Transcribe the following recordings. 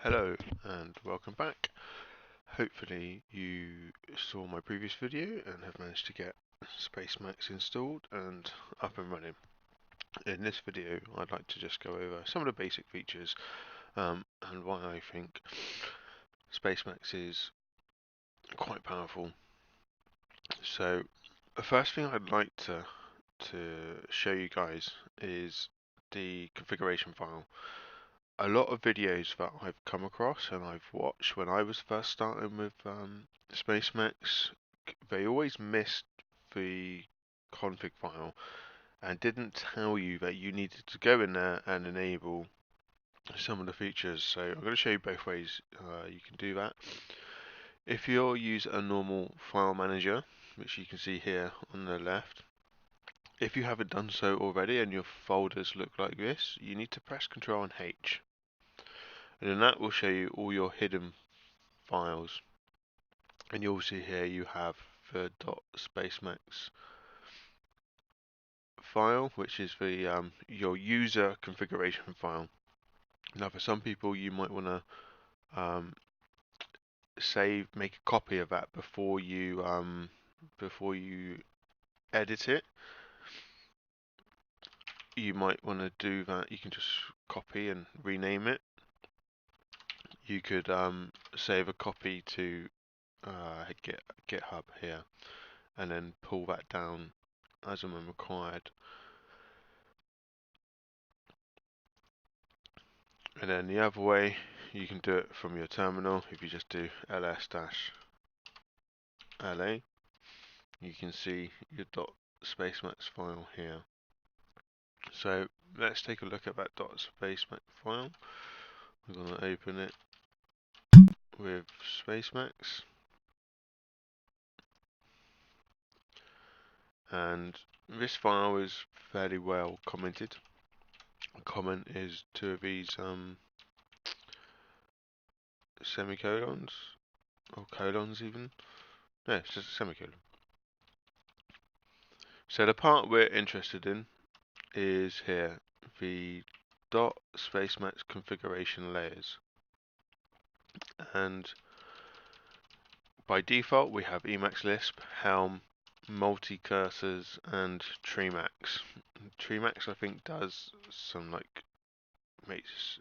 Hello and welcome back. Hopefully you saw my previous video and have managed to get Spacemacs installed and up and running. In this video I'd like to just go over some of the basic features and why I think Spacemacs is quite powerful. So the first thing I'd like to show you guys is the configuration file. A lot of videos that I've come across and I've watched when I was first starting with Spacemacs, they always missed the config file and didn't tell you that you needed to go in there and enable some of the features. So I'm going to show you both ways you can do that. If you use a normal file manager, which you can see here on the left, if you haven't done so already and your folders look like this, you need to press Ctrl and H. And then that will show you all your hidden files. And you'll see here you have the .spacemacs file, which is the your user configuration file. Now, for some people, you might want to make a copy of that before you edit it. You might want to do that. You can just copy and rename it. You could save a copy to GitHub here, and then pull that down as and when required. And then the other way, you can do it from your terminal. If you just do ls-la, you can see your .spacemacs file here. So let's take a look at that .spacemac file. We're going to open it with Spacemacs, and this file is fairly well commented. A comment is two of these semicolons, or colons even. No, it's just a semicolon. So the part we're interested in is here, the .spacemacs configuration layers. And by default we have Emacs Lisp, Helm, multi-cursors and Treemacs. Treemacs I think does some makes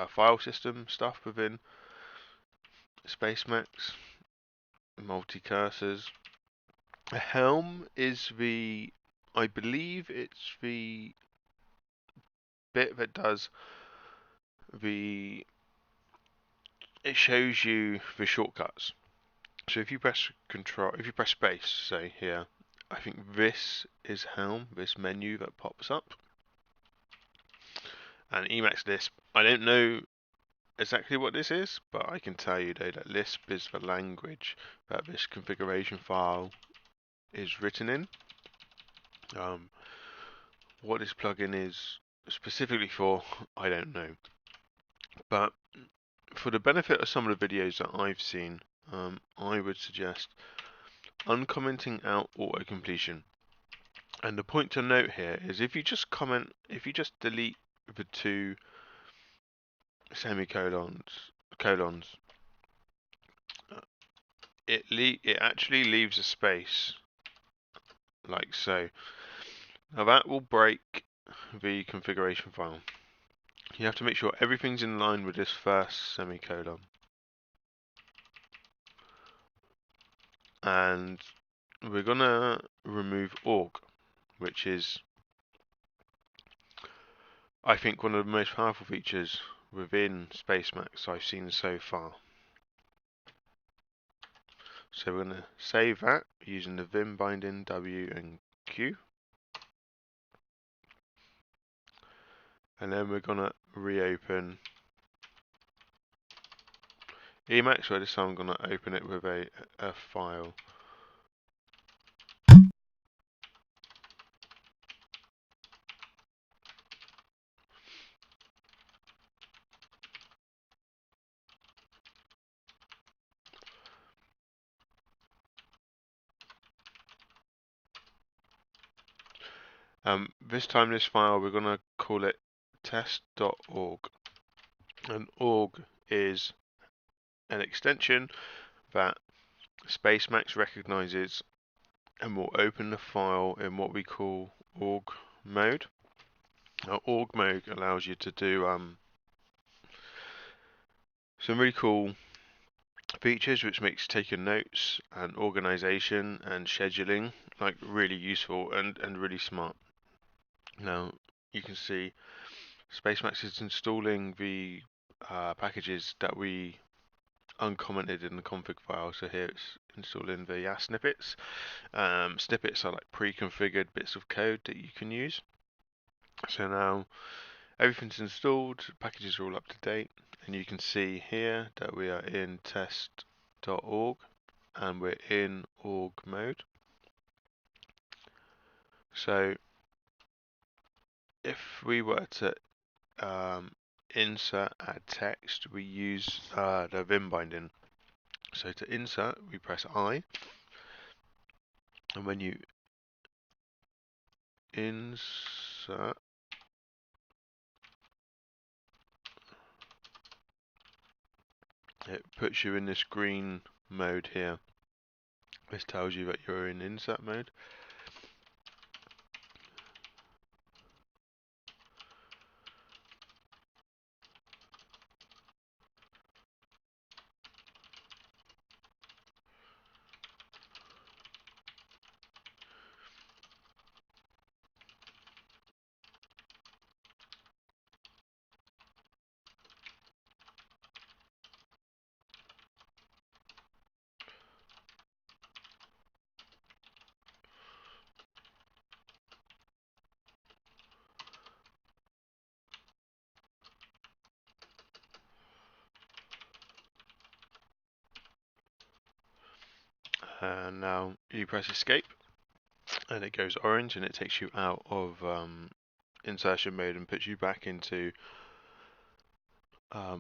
file system stuff within Spacemacs. Multi-cursors. Helm is I believe it's the bit that does it shows you the shortcuts. So if you press space, say here, I think this is Helm, this menu that pops up. And Emacs Lisp, I don't know exactly what this is, but I can tell you though that Lisp is the language that this configuration file is written in. What this plugin is specifically for, I don't know. But for the benefit of some of the videos that I've seen, I would suggest uncommenting out auto-completion. And the point to note here is if you just delete the two colons, it actually leaves a space like so. Now that will break the configuration file. You have to make sure everything's in line with this first semicolon. And we're gonna remove org, which is I think one of the most powerful features within Spacemacs I've seen so far. So we're going to save that using the Vim binding W and Q. And then we're going to reopen Emacs, where this time I'm going to open it with a file. This time this file we're going to call it test.org. An org is an extension that Spacemacs recognizes and will open the file in what we call org mode. Now, org mode allows you to do some really cool features, which makes taking notes and organization and scheduling like really useful and really smart. Now, you can see Spacemacs is installing the packages that we uncommented in the config file. So here it's installing the snippets. Snippets are like pre-configured bits of code that you can use. So now everything's installed, packages are all up to date, and you can see here that we are in test.org and we're in org mode. So if we were to insert add text, we use the Vim binding. So to insert, we press I, and when you insert, it puts you in this green mode here. This tells you that you're in insert mode. And now you press escape, and it goes orange, and it takes you out of insertion mode and puts you back into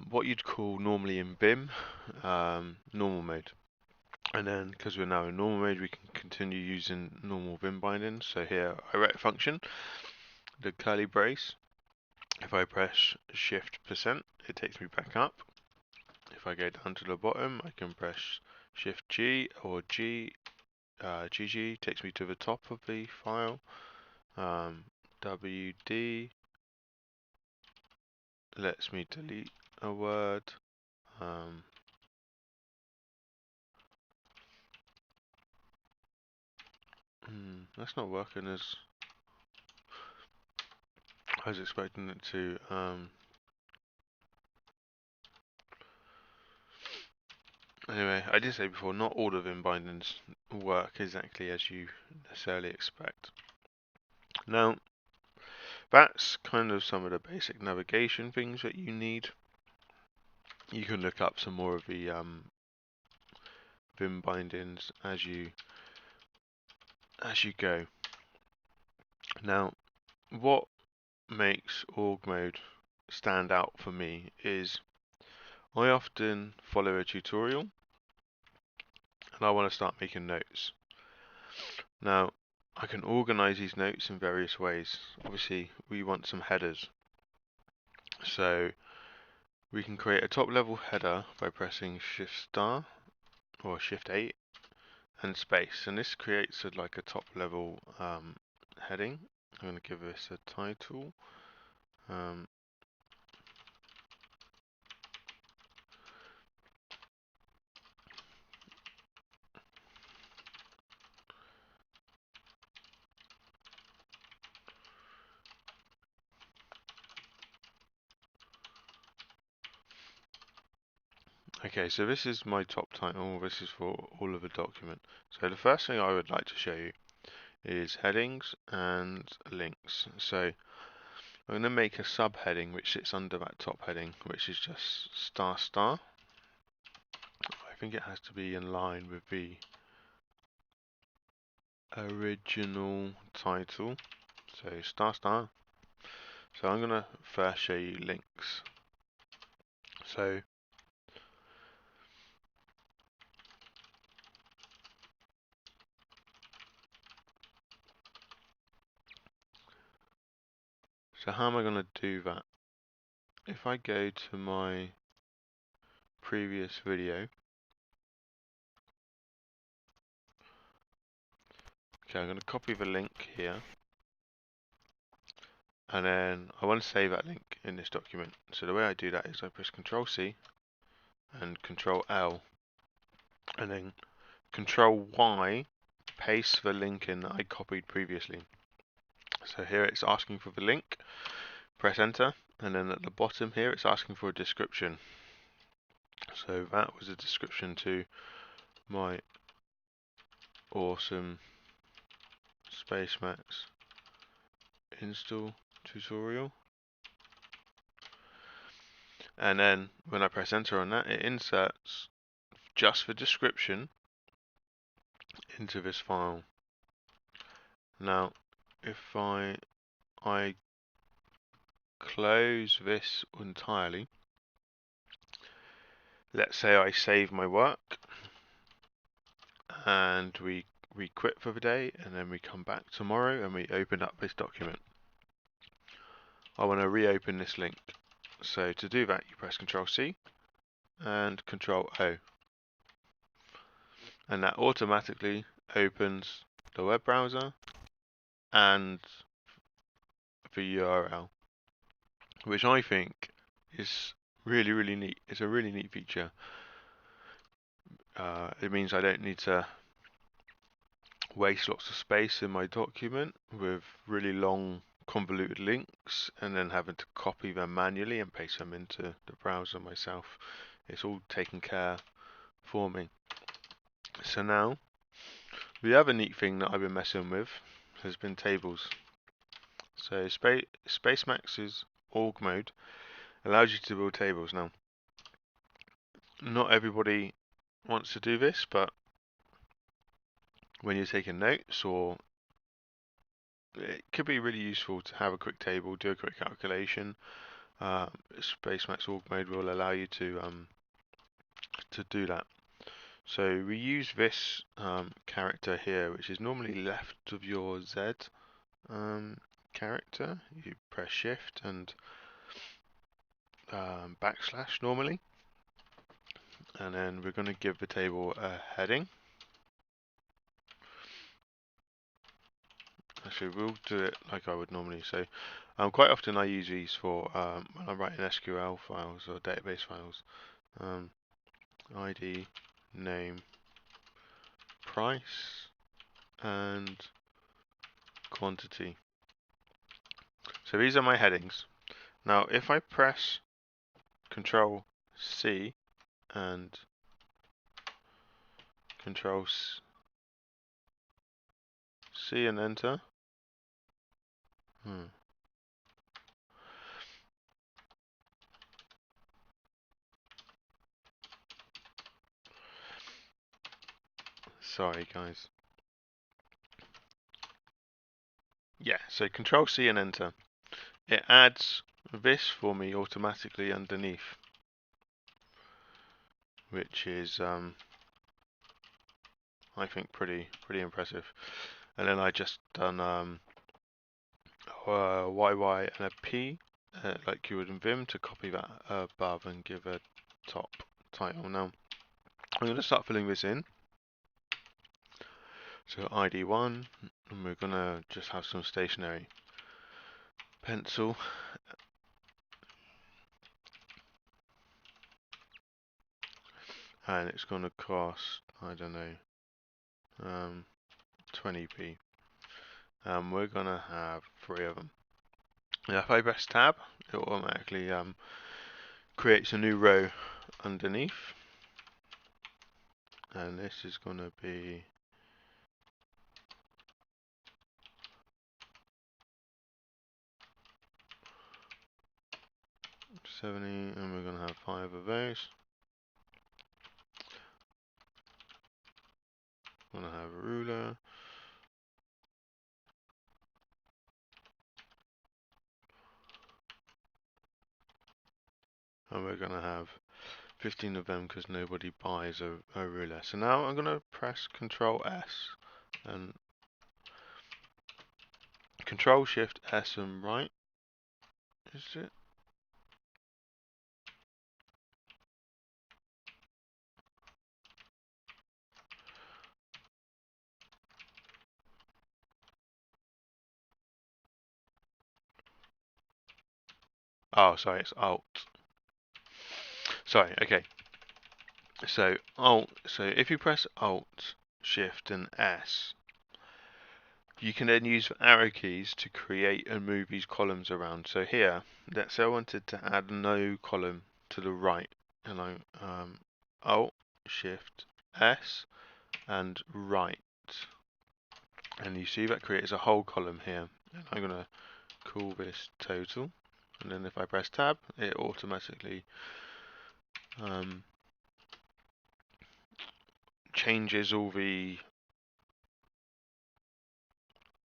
what you'd call normally in Vim normal mode. And then because we're now in normal mode, we can continue using normal Vim bindings. So here I write a function, the curly brace. If I press Shift%, it takes me back up. If I go down to the bottom, I can press Shift G or GG, takes me to the top of the file. WD lets me delete a word. That's not working as I was expecting it to. Anyway, I did say before, not all of Vim bindings work exactly as you necessarily expect. Now, that's kind of some of the basic navigation things that you need. You can look up some more of the Vim bindings as you go. Now, what makes org mode stand out for me is I often follow a tutorial and I want to start making notes. Now, I can organize these notes in various ways. Obviously, we want some headers. So we can create a top level header by pressing Shift star or Shift 8 and space. And this creates like a top level heading. I'm going to give this a title. Okay, so this is my top title. This is for all of the document. So the first thing I would like to show you is headings and links. So I'm going to make a subheading which sits under that top heading, which is just star star. I think it has to be in line with the original title. So star star. So I'm going to first show you links. So how am I going to do that? if I go to my previous video, okay, I'm going to copy the link here, and then I want to save that link in this document. So the way I do that is I press Control C and Control L, and then Control Y, paste the link in that I copied previously. So here it's asking for the link, press enter, and then at the bottom here it's asking for a description. So that was a description to my awesome Spacemacs install tutorial. And then when I press enter on that, it inserts just the description into this file. Now, if I close this entirely, let's say I save my work and we quit for the day, and then we come back tomorrow and we open up this document. I want to reopen this link. So to do that, you press Control C and Control O, and that automatically opens the web browser and the URL, which I think is really neat. It's a really neat feature. It means I don't need to waste lots of space in my document with really long convoluted links and then having to copy them manually and paste them into the browser myself. It's all taken care for me. So now, the other neat thing that I've been messing with has been tables. So Spacemacs' org mode allows you to build tables. Now, not everybody wants to do this, but when you're taking notes, or it could be really useful to have a quick table, do a quick calculation. Spacemacs org mode will allow you to do that. So we use this character here, which is normally left of your Z character. You press Shift and backslash normally, and then we're going to give the table a heading. Actually, we'll do it like I would normally. So quite often I use these for when I'm writing SQL files or database files. ID, name, price, and quantity. So these are my headings. Now if I press Control C and Control C and enter. Sorry guys. Yeah, so Control C and enter. It adds this for me automatically underneath, which is I think pretty impressive. And then I just done YY and a P, like you would in Vim, to copy that above and give a top title. Now I'm going to start filling this in. So ID1, and we're going to just have some stationery pencil. And it's going to cost, I don't know, 20p. And we're going to have 3 of them. Now if I press tab, it automatically creates a new row underneath. And this is going to be 70, and we're going to have 5 of those. We're going to have a ruler. And we're going to have 15 of them because nobody buys a ruler. So now I'm going to press Control S and Control Shift S and right. Is it? Oh, sorry, it's Alt. Sorry, okay. So if you press Alt, Shift, and S, you can then use the arrow keys to create and move these columns around. So here, let's say I wanted to add no column to the right, and I Alt, Shift, S, and right, and you see that creates a whole column here. And I'm gonna call this total, and then if I press Tab, it automatically changes all the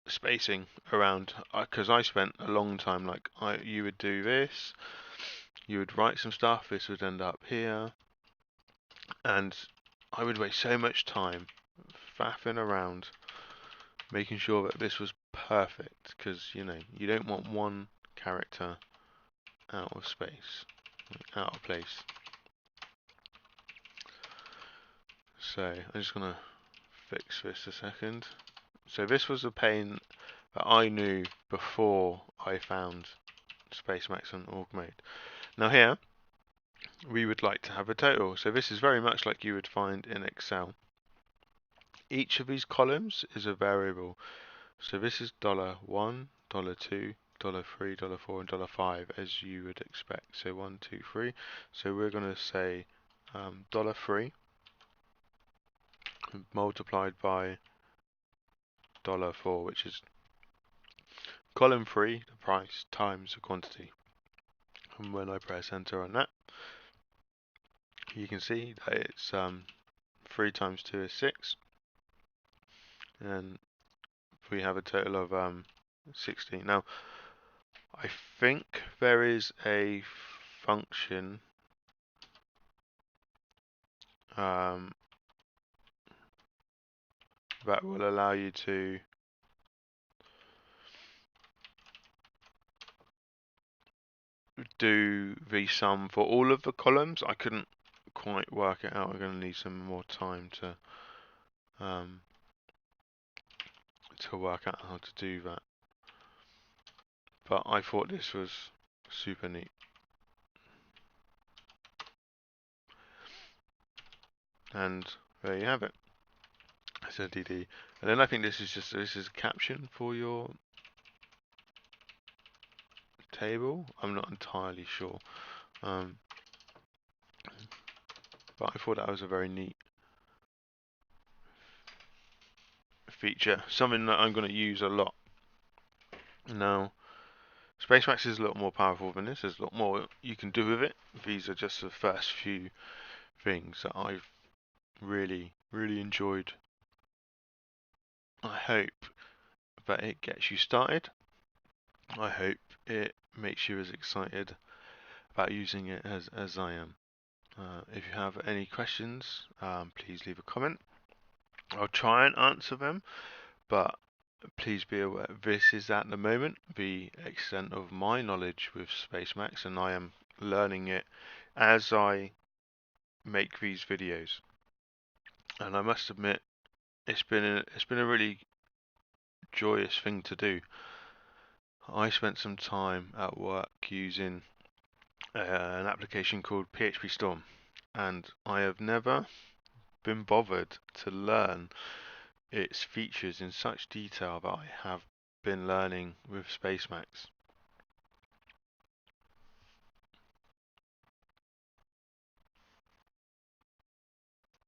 spacing around, because I spent a long time, like you would do this, you would write some stuff, this would end up here, and I would waste so much time faffing around making sure that this was perfect, because you know you don't want one character out of space, out of place. So I'm just gonna fix this a second. So this was a pain that I knew before I found Spacemacs and Orgmade. Now here, we would like to have a total. So this is very much like you would find in Excel. Each of these columns is a variable. So this is $1, $2, $3, $4, and $5, as you would expect. So 1, 2, 3. So we're going to say $3 multiplied by $4, which is column 3, the price, times the quantity. And when I press enter on that, you can see that it's 3 times 2 is 6, and we have a total of 16. Now, I think there is a function that will allow you to do the sum for all of the columns. I couldn't quite work it out. I'm going to need some more time to work out how to do that. But I thought this was super neat. And there you have it. So DD. And then I think this is a caption for your table. I'm not entirely sure. But I thought that was a very neat feature. Something that I'm going to use a lot. Now, Spacemacs is a lot more powerful than this. There's a lot more you can do with it. These are just the first few things that I've really enjoyed. I hope that it gets you started. I hope it makes you as excited about using it as I am. If you have any questions, please leave a comment. I'll try and answer them, but please be aware this is at the moment the extent of my knowledge with Spacemacs, and I am learning it as I make these videos. And I must admit, it's been a really joyous thing to do. I spent some time at work using an application called PHP Storm, and I have never been bothered to learn its features in such detail that I have been learning with Spacemacs.